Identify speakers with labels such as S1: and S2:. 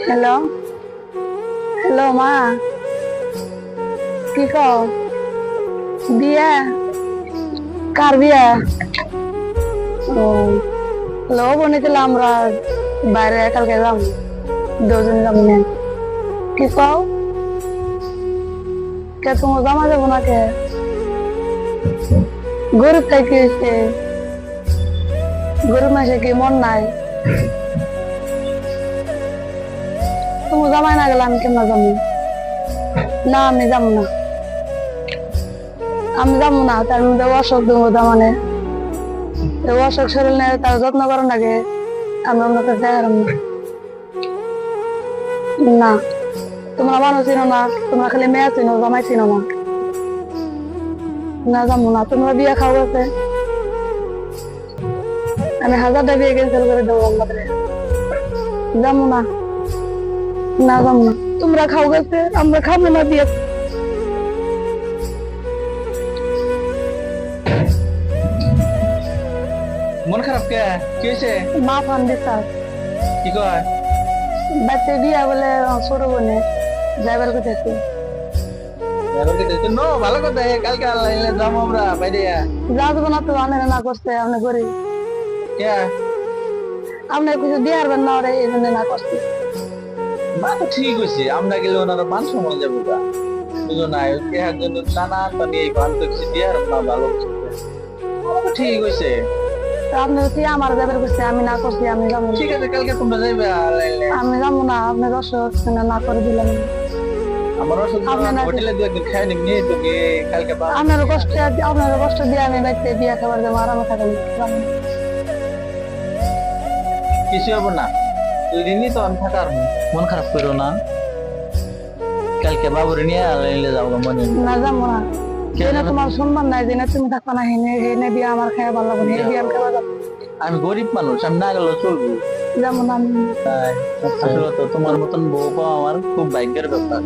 S1: Hello, hello মা, কি কও? বিয়া? কার বিয়া? ও, হ্যালো বলেছিলাম আমরা বাইরে কালকে যাম, দুজন যাবো না। কি কও? কে তোমার জামা যাবো না কে? গরিব তাই কি হয়েছে? গরিব মাসে কি মন নাই? তুমি জামাই না গেলে আমি কেমন যাবো? না আমি যাবো না, আমি যাবো না। তার মধ্যে অসুখ দেবো মানে অসুখ শরীর নেই, তার যত্ন করার লাগে। আমি অন্য কাছে দেখার না। তোমরা মানুষ চিনো না, তোমরা খালি মেয়ে চিনো, জামাই চিনো না। না যাবো না, তোমরা বিয়ে খাও গেছে, আমি 1000টা বিয়ে ক্যান্সেল করে দেবো আমাদের। যাবো না, না যাবো না। তোমরা খাও গেছে, আমরা খাবো না বিয়ে।
S2: মন খারাপ কে? কি হয়েছে?
S1: মা ফান বিশ্বাস
S2: কি কয়?
S1: বাচ্চা বিয়া বলে ছোট বোনে যাইবার কোথায়
S2: নো ভালো কথা, কালকে আল্লাহ এলে যাবো আমরা বাইরে।
S1: যা যাবো না তো আনে না করছে আপনি করি
S2: কে?
S1: আপনি কিছু দিয়ে পারবেন না ওরে, এই জন্য না করছে।
S2: মা তো ঠিক হয়েছে, আমরা গেলে ওনারা মান সম্মান যাবো গা, বুঝো না? দেহার জন্য নানা পানি এই ভান তো কিছু দিয়ে আর না, ভালো তো ঠিক হয়েছে।
S1: তো আপনি কি আমার যাবার করছে, আমি না করছি, আমি যাবো না।
S2: ঠিক আছে, কালকে তোমরা যাইবে। আর
S1: আমি যাবো না, আপনি দর্শক না করে দিলাম।
S2: আমার ওষুধ হোটেলে দু একদিন খাই নিবনি, তুমি কালকে
S1: আপনার কষ্ট দিয়ে আমি বাড়িতে বিয়ে খাবার যাবো, আরামে থাকেন।
S2: কিছু হবো না, 2 দিনই তো আমি থাকার। মন খারাপ করো না, কালকে বাবুরে নিয়ে আল্লাহ যাবো মনে।
S1: না যাবো না, যেনে তোমার সম্মান নাই, যেনে তুমি থাকবা না, হেনে হেনে বিয়ে আমার খাই ভালো লাগবে, এই বিয়ে আমি খাওয়া যাবো।
S2: আমি গরিব মানুষ, আমি না গেলেও চলবো।
S1: যাবো না আমি।
S2: তাই আসলে তো তোমার মতন বউ পাওয়া আমার খুব ভাগ্যের ব্যাপার।